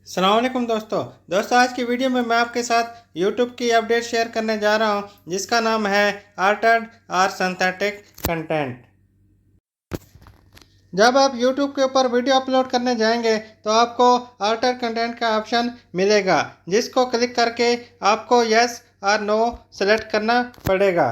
अस्सलामुअलैकुम दोस्तों आज की वीडियो में मैं आपके साथ YouTube की अपडेट शेयर करने जा रहा हूं जिसका नाम है अल्टर्ड और सिंथेटिक कंटेंट। जब आप YouTube के ऊपर वीडियो अपलोड करने जाएंगे तो आपको अल्टर्ड कंटेंट का ऑप्शन मिलेगा, जिसको क्लिक करके आपको यस और नो सेलेक्ट करना पड़ेगा।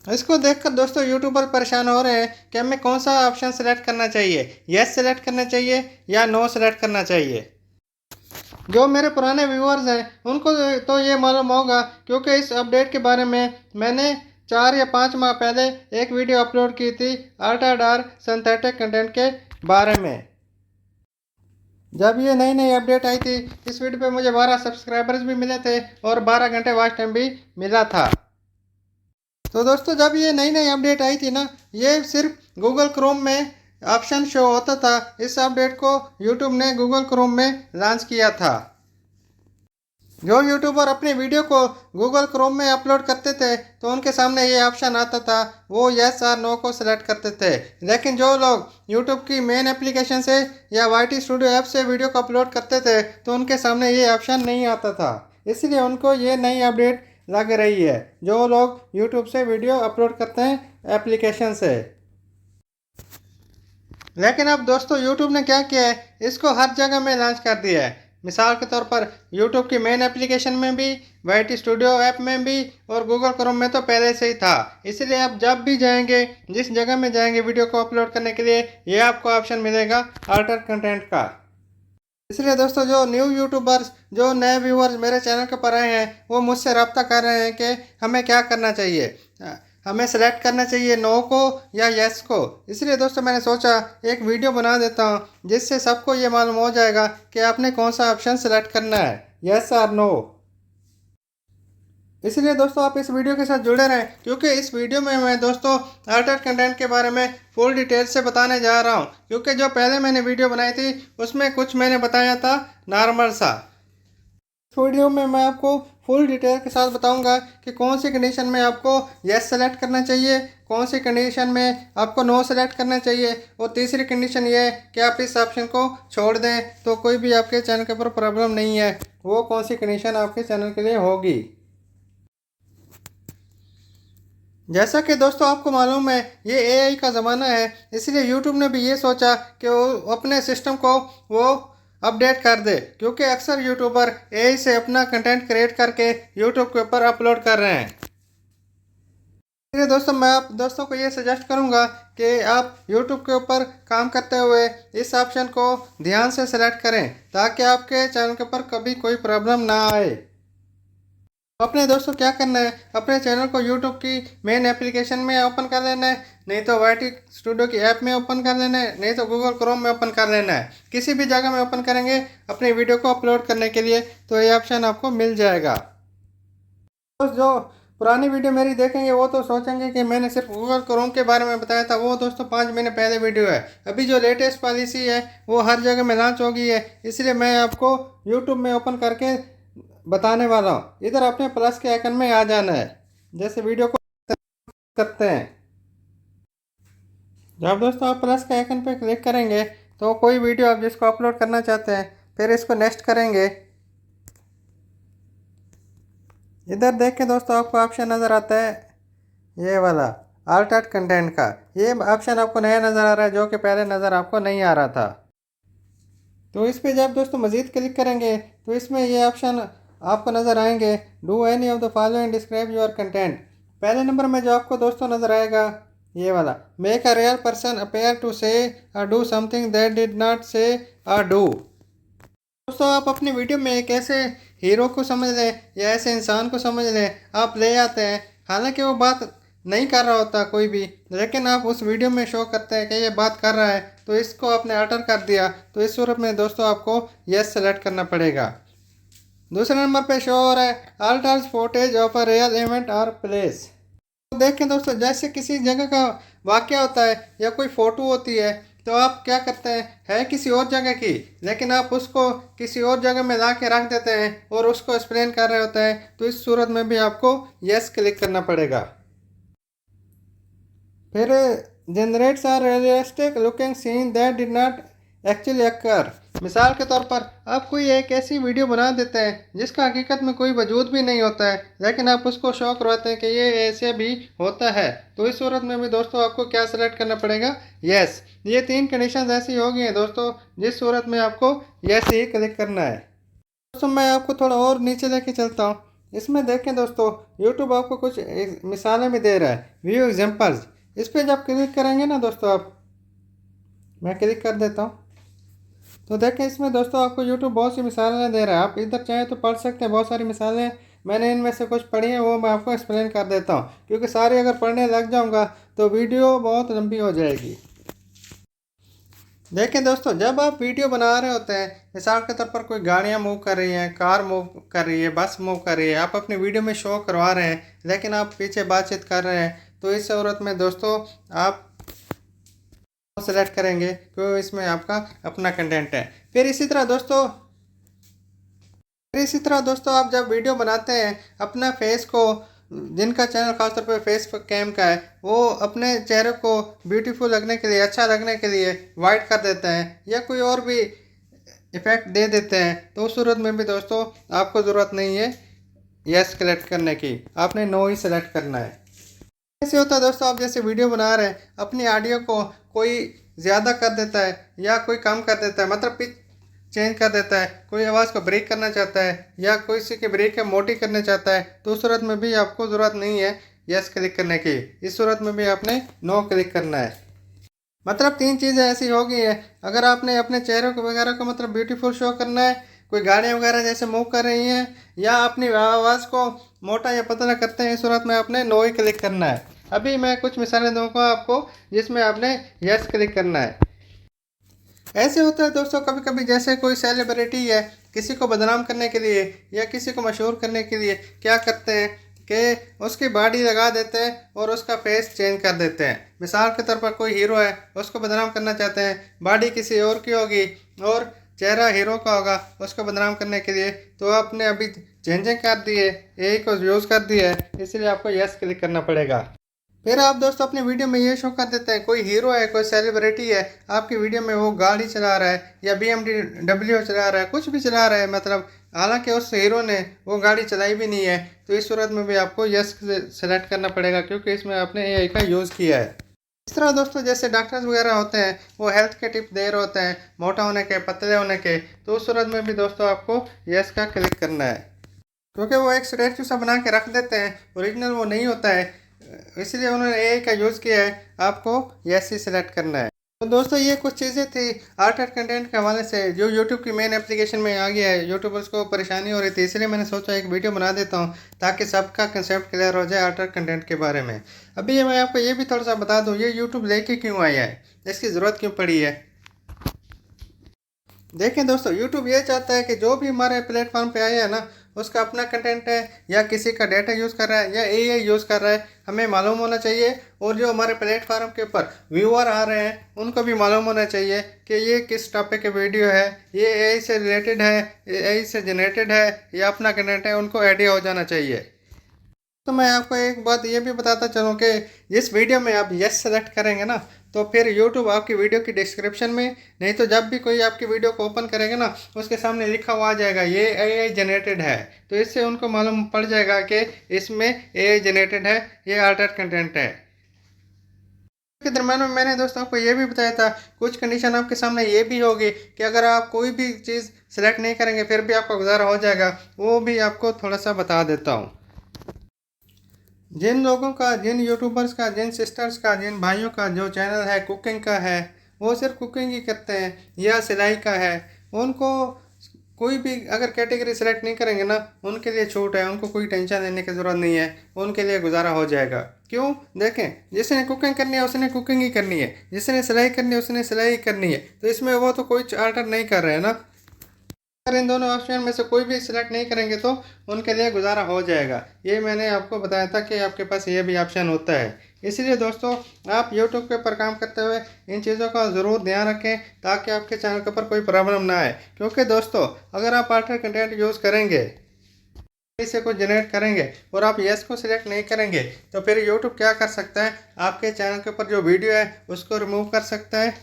इसको देखकर दोस्तों यूट्यूबर परेशान हो रहे हैं कि हमें कौन सा ऑप्शन सेलेक्ट करना चाहिए, यस सेलेक्ट करना चाहिए या नो सेलेक्ट करना चाहिए। जो मेरे पुराने व्यूअर्स हैं उनको तो ये मालूम होगा, क्योंकि इस अपडेट के बारे में मैंने 4 या 5 माह पहले एक वीडियो अपलोड की थी अल्टर्ड और सिंथेटिक कंटेंट के बारे में। जब ये नई नई अपडेट आई थी इस वीडियो पे मुझे 12 सब्सक्राइबर्स भी मिले थे और 12 घंटे वॉच टाइम भी मिला था। तो दोस्तों जब ये नई नई अपडेट आई थी ना, ये सिर्फ गूगल क्रोम में ऑप्शन शो होता था। इस अपडेट को यूट्यूब ने गूगल क्रोम में लॉन्च किया था। जो यूट्यूबर अपने वीडियो को गूगल क्रोम में अपलोड करते थे तो उनके सामने ये ऑप्शन आता था, वो यस और नो को सिलेक्ट करते थे। लेकिन जो लोग यूट्यूब की मेन एप्लीकेशन से या वाईटी स्टूडियो ऐप से वीडियो को अपलोड करते थे तो उनके सामने ये ऑप्शन नहीं आता था। इसलिए उनको ये नई अपडेट लग रही है, जो लोग यूट्यूब से वीडियो अपलोड करते हैं एप्लीकेशन से। लेकिन अब दोस्तों यूट्यूब ने क्या किया है, इसको हर जगह में लॉन्च कर दिया है। मिसाल के तौर पर यूट्यूब की मेन एप्लीकेशन में भी, वाईटी स्टूडियो ऐप में भी और गूगल क्रोम में तो पहले से ही था। इसलिए आप जब भी जाएंगे, जिस जगह में जाएंगे वीडियो को अपलोड करने के लिए, ये आपको ऑप्शन मिलेगा अल्टर कंटेंट का। इसलिए दोस्तों जो न्यू यूट्यूबर्स, जो नए व्यूअर्स मेरे चैनल के पर आए हैं, वो मुझसे रब्ता कर रहे हैं कि हमें क्या करना चाहिए, हमें सेलेक्ट करना चाहिए नो को या यस को। इसलिए दोस्तों मैंने सोचा एक वीडियो बना देता हूँ जिससे सबको ये मालूम हो जाएगा कि आपने कौन सा ऑप्शन सेलेक्ट करना है, यस और नो। इसलिए दोस्तों आप इस वीडियो के साथ जुड़े रहें, क्योंकि इस वीडियो में मैं दोस्तों अल्टर्ड कंटेंट के बारे में फुल डिटेल से बताने जा रहा हूं। क्योंकि जो पहले मैंने वीडियो बनाई थी उसमें कुछ मैंने बताया था नॉर्मल सा। इस वीडियो में मैं आपको फुल डिटेल के साथ बताऊंगा कि कौन सी कंडीशन में आपको यस सेलेक्ट करना चाहिए, कौन सी कंडीशन में आपको नो सेलेक्ट करना चाहिए, और तीसरी कंडीशन ये है कि आप इस ऑप्शन को छोड़ दें तो कोई भी आपके चैनल के ऊपर प्रॉब्लम नहीं है। वो कौन सी कंडीशन आपके चैनल के लिए होगी। जैसा कि दोस्तों आपको मालूम है ये एआई का ज़माना है, इसलिए यूट्यूब ने भी ये सोचा कि वो अपने सिस्टम को वो अपडेट कर दे, क्योंकि अक्सर यूट्यूबर एआई से अपना कंटेंट क्रिएट करके यूट्यूब के ऊपर अपलोड कर रहे हैं। इसलिए दोस्तों मैं आप दोस्तों को ये सजेस्ट करूंगा कि आप यूट्यूब के ऊपर काम करते हुए इस ऑप्शन को ध्यान से सेलेक्ट करें, ताकि आपके चैनल के ऊपर कभी कोई प्रॉब्लम ना आए। अपने दोस्तों क्या करना है, अपने चैनल को यूट्यूब की मेन एप्लीकेशन में ओपन कर लेना है, नहीं तो वाईटी स्टूडियो की ऐप में ओपन कर लेना है, नहीं तो गूगल क्रोम में ओपन कर लेना है। किसी भी जगह में ओपन करेंगे अपनी वीडियो को अपलोड करने के लिए तो ये ऑप्शन आपको मिल जाएगा। दोस्त जो पुरानी वीडियो मेरी देखेंगे वो तो सोचेंगे कि मैंने सिर्फ गूगल क्रोम के बारे में बताया था। वो दोस्तों 5 महीने पहले वीडियो है। अभी जो लेटेस्ट पॉलिसी है वो हर जगह में लॉन्च हो गई है, इसलिए मैं आपको यूट्यूब में ओपन करके बताने वाला हूँ। इधर अपने प्लस के आइकन में आ जाना है, जैसे वीडियो को करते हैं। जब दोस्तों आप प्लस के आइकन पे क्लिक करेंगे तो कोई वीडियो आप जिसको अपलोड करना चाहते हैं, फिर इसको नेक्स्ट करेंगे। इधर देख के दोस्तों आपको ऑप्शन नज़र आता है ये वाला अल्टर्ड कंटेंट का। ये ऑप्शन आपको नया नज़र आ रहा है, जो कि पहले नज़र आपको नहीं आ रहा था। तो इस पे जब दोस्तों मज़ीद क्लिक करेंगे तो इसमें ये ऑप्शन आपको नज़र आएंगे, do any of the following describe your content. पहले नंबर में जो आपको दोस्तों नज़र आएगा ये वाला, make a real person appear to say और do something that did not say और डू। दोस्तों आप अपनी वीडियो में एक ऐसे हीरो को समझ लें या ऐसे इंसान को समझ लें, आप ले आते हैं, हालांकि वो बात नहीं कर रहा होता कोई भी, लेकिन आप उस वीडियो में शो करते हैं कि ये बात कर रहा है, तो इसको आपने अल्टर कर दिया। तो इस सूरत में दोस्तों आपको यस सेलेक्ट करना पड़ेगा। दूसरे नंबर पे शो हो रहा है altars footage of a real event और प्लेस। तो देखें दोस्तों, जैसे किसी जगह का वाक़या होता है या कोई फ़ोटो होती है, तो आप क्या करते हैं, है किसी और जगह की, लेकिन आप उसको किसी और जगह में ला के रख देते हैं और उसको एक्सप्लेन कर रहे होते हैं। तो इस सूरत में भी आपको यस क्लिक करना पड़ेगा। फिर generates are realistic looking scene that did not actually occur. मिसाल के तौर पर आप कोई एक ऐसी वीडियो बना देते हैं जिसका हकीकत में कोई वजूद भी नहीं होता है, लेकिन आप उसको शौक करवाते हैं कि ये ऐसे भी होता है, तो इस सूरत में भी दोस्तों आपको क्या सेलेक्ट करना पड़ेगा? यस। ये 3 कंडीशंस ऐसी होगी हैं दोस्तों, जिस सूरत में आपको यस ही क्लिक करना है। दोस्तों मैं आपको थोड़ा और नीचे लेके चलता हूँ। इसमें देखें दोस्तों, यूट्यूब आपको कुछ मिसालें भी दे रहा है, व्यू एग्जांपल्स। इस पर जब क्लिक करेंगे ना दोस्तों, आप, मैं क्लिक कर देता हूँ, तो देखें इसमें दोस्तों आपको यूट्यूब बहुत सी मिसालें दे रहा है। आप इधर चाहें तो पढ़ सकते हैं, बहुत सारी मिसालें मैंने इनमें से कुछ पढ़ी हैं, वो मैं आपको एक्सप्लेन कर देता हूँ, क्योंकि सारी अगर पढ़ने लग जाऊँगा तो वीडियो बहुत लंबी हो जाएगी। देखें दोस्तों, जब आप वीडियो बना रहे होते हैं, मिसाल के तौर पर कोई गाड़ियाँ मूव कर रही हैं, कार मूव कर रही है, बस मूव कर रही है, आप अपनी वीडियो में शो करवा रहे हैं लेकिन आप पीछे बातचीत कर रहे हैं, तो इस सूरत में दोस्तों आप सेलेक्ट करेंगे क्योंकि इसमें आपका अपना कंटेंट है। फिर इसी तरह दोस्तों आप जब वीडियो बनाते हैं, अपना फेस को, जिनका चैनल खासतौर पर फेस कैम का है, वो अपने चेहरे को ब्यूटीफुल लगने के लिए, अच्छा लगने के लिए वाइट कर देते हैं या कोई और भी इफ़ेक्ट दे देते हैं, तो उस सूरत में भी दोस्तों आपको ज़रूरत नहीं है यस सेलेक्ट करने की, आपने नो ही सेलेक्ट करना है। ऐसे होता है दोस्तों, आप जैसे वीडियो बना रहे हैं, अपनी ऑडियो को कोई ज़्यादा कर देता है या कोई कम कर देता है, मतलब पिच चेंज कर देता है, कोई आवाज़ को ब्रेक करना चाहता है या कोई सी की ब्रेक है मोटी करना चाहता है, तो उस सूरत में भी आपको ज़रूरत नहीं है यस क्लिक करने की, इस सूरत में भी आपने नो क्लिक करना है। मतलब 3 चीज़ें ऐसी हो गई हैं। अगर आपने अपने चेहरे को वगैरह को मतलब ब्यूटीफुल शो करना है, कोई गाड़ियाँ वगैरह जैसे मूव कर रही हैं, या अपनी आवाज़ को मोटा या पतला करते हैं, इस सूरत में आपने नो ही क्लिक करना है। अभी मैं कुछ मिसालें दूंगा आपको जिसमें आपने यस क्लिक करना है। ऐसे होता है दोस्तों, कभी कभी जैसे कोई सेलिब्रिटी है, किसी को बदनाम करने के लिए या किसी को मशहूर करने के लिए क्या करते हैं कि उसकी बॉडी लगा देते हैं और उसका फेस चेंज कर देते हैं। मिसाल के तौर पर कोई हीरो है, उसको बदनाम करना चाहते हैं, बॉडी किसी और की होगी और चेहरा हीरो का होगा, उसको बदनाम करने के लिए तो आपने अभी चेंजिंग कर दी है, यही को यूज़ कर दिया है, इसलिए आपको यस क्लिक करना पड़ेगा। फिर आप दोस्तों अपनी वीडियो में ये शो कर देते हैं, कोई हीरो है, कोई सेलिब्रिटी है, आपकी वीडियो में वो गाड़ी चला रहा है या BMW चला रहा है, कुछ भी चला रहा है, मतलब हालांकि उस हीरो ने वो गाड़ी चलाई भी नहीं है, तो इस सूरत में भी आपको यस सेलेक्ट करना पड़ेगा क्योंकि इसमें आपने AI का यूज़ किया है। इस तरह दोस्तों जैसे डॉक्टर्स वगैरह होते हैं, वो हेल्थ के टिप दे रहे होते हैं, मोटा होने के, पतले होने के, तो उस सूरत में भी दोस्तों आपको यस का क्लिक करना है, क्योंकि वो एक स्टैचू सा बना के रख देते हैं, ओरिजिनल वो नहीं होता है, इसलिए उन्होंने AI का यूज़ किया है, आपको यस ही सिलेक्ट करना है। तो दोस्तों ये कुछ चीज़ें थी आर्ट एंड कंटेंट के हवाले से जो यूट्यूब की मेन एप्लीकेशन में आ गया है। यूट्यूबर्स को परेशानी हो रही थी, इसलिए मैंने सोचा एक वीडियो बना देता हूँ ताकि सबका कंसेप्ट क्लियर हो जाए आर्ट एंड कंटेंट के बारे में। अभी ये मैं आपको ये भी थोड़ा सा बता दूँ, ये यूट्यूब लेके क्यों आया है, इसकी ज़रूरत क्यों पड़ी है। देखें दोस्तों, यूट्यूब ये चाहता है कि जो भी हमारे प्लेटफॉर्म पे आया है ना, उसका अपना कंटेंट है या किसी का डाटा यूज़ कर रहा है या AI यूज़ कर रहा है, हमें मालूम होना चाहिए, और जो हमारे प्लेटफॉर्म के ऊपर व्यूअर आ रहे हैं उनको भी मालूम होना चाहिए कि ये किस टॉपिक के वीडियो है, ये AI से रिलेटेड है, AI से जनरेटेड है या अपना कंटेंट है, उनको आइडिया हो जाना चाहिए। तो मैं आपको एक बात ये भी बताता चलूँ कि जिस वीडियो में आप यस सेलेक्ट करेंगे ना, तो फिर यूट्यूब आपकी वीडियो की डिस्क्रिप्शन में, नहीं तो जब भी कोई आपकी वीडियो को ओपन करेगा ना, उसके सामने लिखा हुआ आ जाएगा ये AI जनरेटेड है, तो इससे उनको मालूम पड़ जाएगा कि इसमें AI जनरेटेड है, ये आर्टेड कंटेंट है। के दरम्यान में मैंने दोस्तों आपको ये भी बताया था, कुछ कंडीशन आपके सामने ये भी होगी कि अगर आप कोई भी चीज़ सेलेक्ट नहीं करेंगे फिर भी आपका गुजारा हो जाएगा, वो भी आपको थोड़ा सा बता देता हूँ। जिन लोगों का, जिन यूट्यूबर्स का, जिन सिस्टर्स का, जिन भाइयों का जो चैनल है कुकिंग का है, वो सिर्फ कुकिंग ही करते हैं या सिलाई का है, उनको कोई भी अगर कैटेगरी सेलेक्ट नहीं करेंगे ना, उनके लिए छूट है, उनको कोई टेंशन लेने की ज़रूरत नहीं है, उनके लिए गुजारा हो जाएगा। क्यों? देखें, जिसने कुकिंग करनी है उसने कुकिंग ही करनी है, जिसने सिलाई करनी है उसने सिलाई ही करनी है, तो इसमें वो तो कोई आर्टर नहीं कर रहे हैं ना। अगर इन दोनों ऑप्शन में से कोई भी सिलेक्ट नहीं करेंगे तो उनके लिए गुजारा हो जाएगा। ये मैंने आपको बताया था कि आपके पास ये भी ऑप्शन होता है। इसलिए दोस्तों आप यूट्यूब के ऊपर काम करते हुए इन चीज़ों का ज़रूर ध्यान रखें ताकि आपके चैनल के ऊपर कोई प्रॉब्लम ना आए, क्योंकि दोस्तों अगर आप आर्टर कंटेंट यूज़ करेंगे, इसे कुछ जनरेट करेंगे और आप यस को सिलेक्ट नहीं करेंगे, तो फिर यूट्यूब क्या कर सकता है, आपके चैनल के ऊपर जो वीडियो है उसको रिमूव कर सकता है,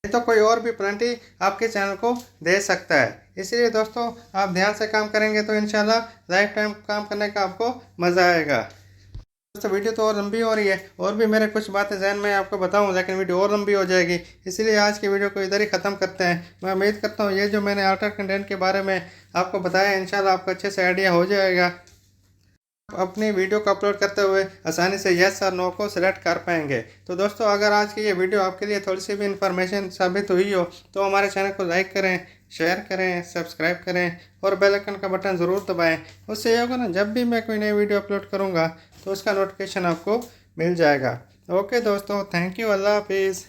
तो कोई और भी पेनल्टी आपके चैनल को दे सकता है। इसलिए दोस्तों आप ध्यान से काम करेंगे तो इंशाल्लाह लाइफ टाइम काम करने का आपको मज़ा आएगा। दोस्तों वीडियो तो और लंबी हो रही है, और भी मेरे कुछ बातें जहन में आपको बताऊं, लेकिन वीडियो और लंबी हो जाएगी, इसलिए आज की वीडियो को इधर ही ख़त्म करते हैं। मैं उम्मीद करता हूं ये जो मैंने आउटर कंटेंट के बारे में आपको बताया इंशाल्लाह आपको अच्छे से आइडिया हो जाएगा। अपनी वीडियो को अपलोड करते हुए आसानी से यस और नो को सिलेक्ट कर पाएंगे। तो दोस्तों अगर आज की ये वीडियो आपके लिए थोड़ी सी भी इंफॉर्मेशन साबित हुई हो तो हमारे चैनल को लाइक करें, शेयर करें, सब्सक्राइब करें और बेल आइकन का बटन ज़रूर दबाएं। उससे ये होगा ना, जब भी मैं कोई नई वीडियो अपलोड करूँगा तो उसका नोटिफिकेशन आपको मिल जाएगा। ओके दोस्तों, थैंक यू, अल्लाह हाफिज़।